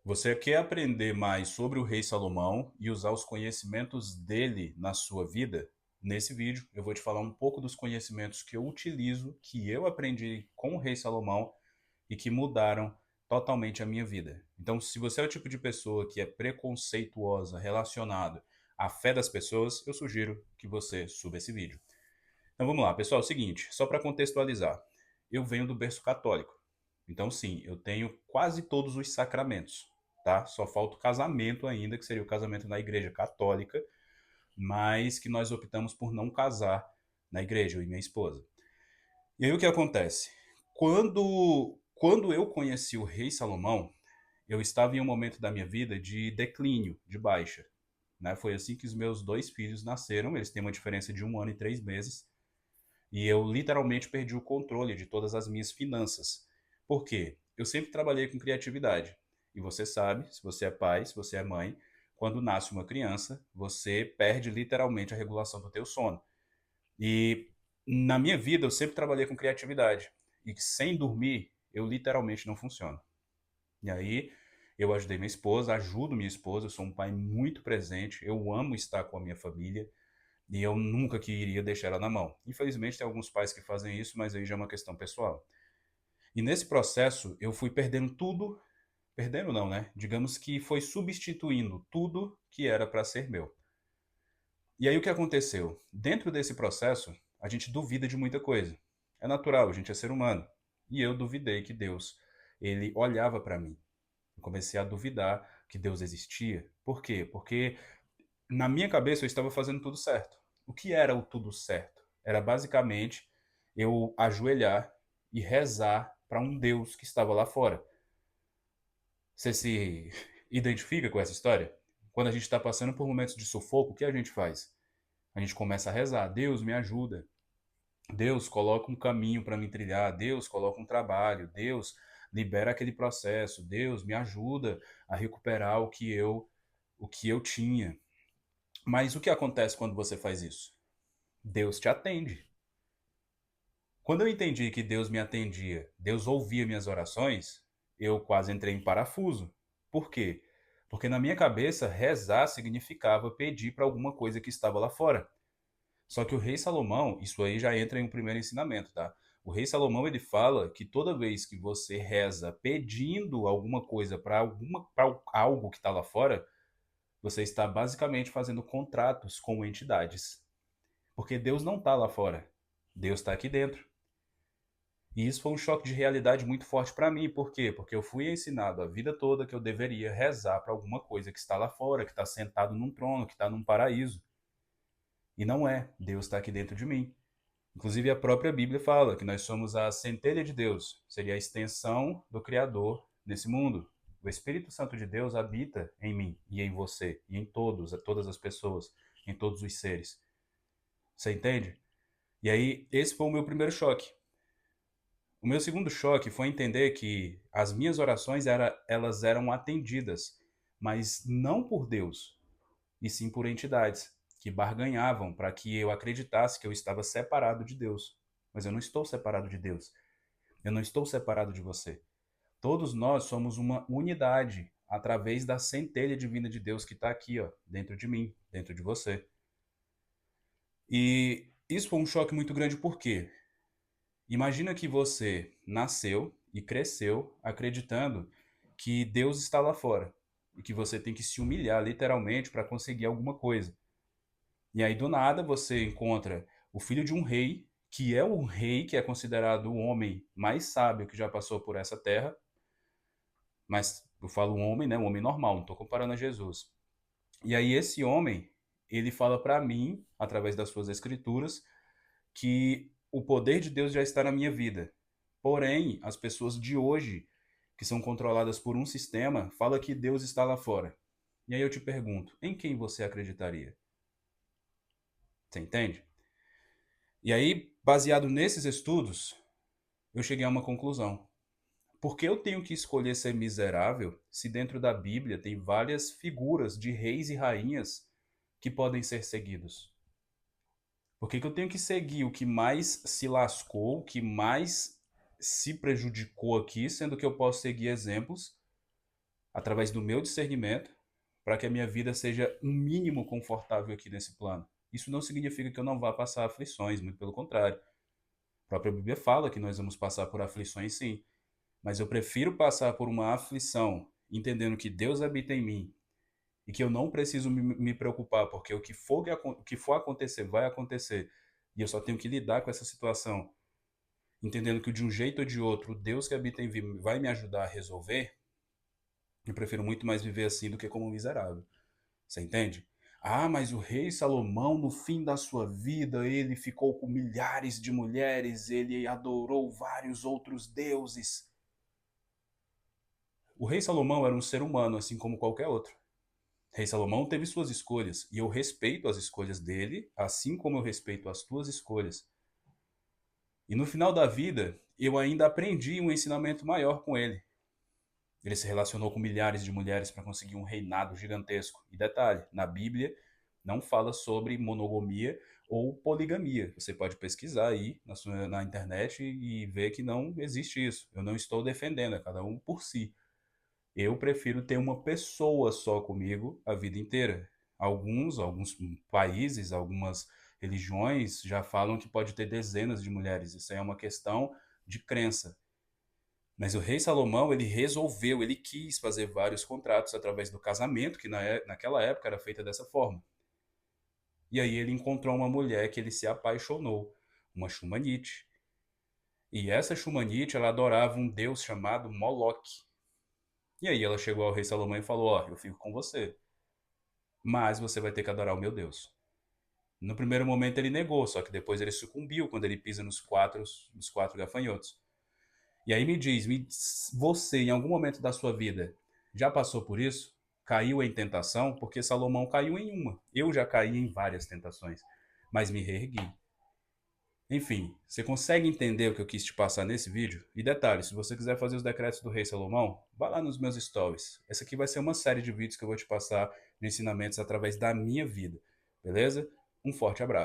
Você quer aprender mais sobre o rei Salomão e usar os conhecimentos dele na sua vida? Nesse vídeo, eu vou te falar um pouco dos conhecimentos que eu utilizo, que eu aprendi com o rei Salomão e que mudaram totalmente a minha vida. Então, se você é o tipo de pessoa que é preconceituosa relacionado à fé das pessoas, eu sugiro que você suba esse vídeo. Então vamos lá, pessoal, é o seguinte, só para contextualizar, eu venho do berço católico. Então sim, eu tenho quase todos os sacramentos, tá? Só falta o casamento ainda, que seria o casamento na igreja católica, mas que nós optamos por não casar na igreja, eu e minha esposa. E aí o que acontece? Quando eu conheci o rei Salomão, eu estava em um momento da minha vida de declínio, de baixa. Né? Foi assim que os meus dois filhos nasceram, eles têm uma diferença de 1 ano e 3 meses, e eu literalmente perdi o controle de todas as minhas finanças. Por quê? Eu sempre trabalhei com criatividade. E você sabe, se você é pai, se você é mãe, quando nasce uma criança, você perde literalmente a regulação do teu sono. E na minha vida eu sempre trabalhei com criatividade. E sem dormir, eu literalmente não funciono. E aí eu ajudei minha esposa, ajudo minha esposa, eu sou um pai muito presente, eu amo estar com a minha família, e eu nunca queria deixar ela na mão. Infelizmente, tem alguns pais que fazem isso, mas aí já é uma questão pessoal. E nesse processo, eu fui perdendo tudo, perdendo não, né? Digamos que foi substituindo tudo que era para ser meu. E aí o que aconteceu? Dentro desse processo, a gente duvida de muita coisa. É natural, a gente é ser humano. E eu duvidei que Deus, ele olhava para mim. Eu comecei a duvidar que Deus existia. Por quê? Porque na minha cabeça eu estava fazendo tudo certo. O que era o tudo certo? Era basicamente eu ajoelhar e rezar para um Deus que estava lá fora. Você se identifica com essa história? Quando a gente está passando por momentos de sufoco, o que a gente faz? A gente começa a rezar: Deus me ajuda. Deus coloca um caminho para me trilhar. Deus coloca um trabalho. Deus libera aquele processo. Deus me ajuda a recuperar o que eu tinha. Mas o que acontece quando você faz isso? Deus te atende. Quando eu entendi que Deus me atendia, Deus ouvia minhas orações, eu quase entrei em parafuso. Por quê? Porque na minha cabeça, rezar significava pedir para alguma coisa que estava lá fora. Só que o rei Salomão, isso aí já entra em um primeiro ensinamento, tá? O rei Salomão ele fala que toda vez que você reza pedindo alguma coisa para algo que está lá fora, você está basicamente fazendo contratos com entidades. Porque Deus não está lá fora. Deus está aqui dentro. E isso foi um choque de realidade muito forte para mim. Por quê? Porque eu fui ensinado a vida toda que eu deveria rezar para alguma coisa que está lá fora, que está sentado num trono, que está num paraíso. E não é. Deus está aqui dentro de mim. Inclusive, a própria Bíblia fala que nós somos a centelha de Deus, seria a extensão do Criador nesse mundo. O Espírito Santo de Deus habita em mim e em você, e em todas as pessoas, em todos os seres. Você entende? E aí, esse foi o meu primeiro choque. O meu segundo choque foi entender que as minhas orações elas eram atendidas, mas não por Deus, e sim por entidades que barganhavam para que eu acreditasse que eu estava separado de Deus. Mas eu não estou separado de Deus. Eu não estou separado de você. Todos nós somos uma unidade através da centelha divina de Deus que está aqui, ó, dentro de mim, dentro de você. E isso foi um choque muito grande, por quê? Imagina que você nasceu e cresceu acreditando que Deus está lá fora e que você tem que se humilhar literalmente para conseguir alguma coisa. E aí do nada você encontra o filho de um rei, que é o rei que é considerado o homem mais sábio que já passou por essa terra, mas eu falo um homem, né, um homem normal, não estou comparando a Jesus. E aí esse homem, ele fala para mim, através das suas escrituras, que o poder de Deus já está na minha vida. Porém, as pessoas de hoje, que são controladas por um sistema, falam que Deus está lá fora. E aí eu te pergunto, em quem você acreditaria? Você entende? E aí, baseado nesses estudos, eu cheguei a uma conclusão. Por que eu tenho que escolher ser miserável se dentro da Bíblia tem várias figuras de reis e rainhas que podem ser seguidos? Por que que eu tenho que seguir o que mais se lascou, o que mais se prejudicou aqui, sendo que eu posso seguir exemplos através do meu discernimento, para que a minha vida seja um mínimo confortável aqui nesse plano. Isso não significa que eu não vá passar aflições, muito pelo contrário. A própria Bíblia fala que nós vamos passar por aflições, sim, mas eu prefiro passar por uma aflição entendendo que Deus habita em mim e que eu não preciso me preocupar, porque o que for acontecer, vai acontecer, e eu só tenho que lidar com essa situação, entendendo que de um jeito ou de outro, o Deus que habita em mim vai me ajudar a resolver. Eu prefiro muito mais viver assim do que como um miserável. Você entende? Ah, mas o rei Salomão, no fim da sua vida, ele ficou com milhares de mulheres, ele adorou vários outros deuses. O rei Salomão era um ser humano, assim como qualquer outro. O rei Salomão teve suas escolhas, e eu respeito as escolhas dele, assim como eu respeito as tuas escolhas. E no final da vida, eu ainda aprendi um ensinamento maior com ele. Ele se relacionou com milhares de mulheres para conseguir um reinado gigantesco. E detalhe, na Bíblia não fala sobre monogamia ou poligamia. Você pode pesquisar aí na internet e ver que não existe isso. Eu não estou defendendo, é cada um por si. Eu prefiro ter uma pessoa só comigo a vida inteira. Alguns países, algumas religiões já falam que pode ter dezenas de mulheres. Isso aí é uma questão de crença. Mas o rei Salomão, ele resolveu, ele quis fazer vários contratos através do casamento, que naquela época era feita dessa forma. E aí ele encontrou uma mulher que ele se apaixonou, uma Xumanite. E essa Xumanite, ela adorava um deus chamado Moloque. E aí ela chegou ao rei Salomão e falou: ó, eu fico com você, mas você vai ter que adorar o meu Deus. No primeiro momento ele negou, só que depois ele sucumbiu quando ele pisa nos quatro gafanhotos. E aí você em algum momento da sua vida já passou por isso? Caiu em tentação? Porque Salomão caiu em uma. Eu já caí em várias tentações, mas me reergui. Enfim, você consegue entender o que eu quis te passar nesse vídeo? E detalhe, se você quiser fazer os decretos do rei Salomão, vá lá nos meus stories. Essa aqui vai ser uma série de vídeos que eu vou te passar de ensinamentos através da minha vida, beleza? Um forte abraço.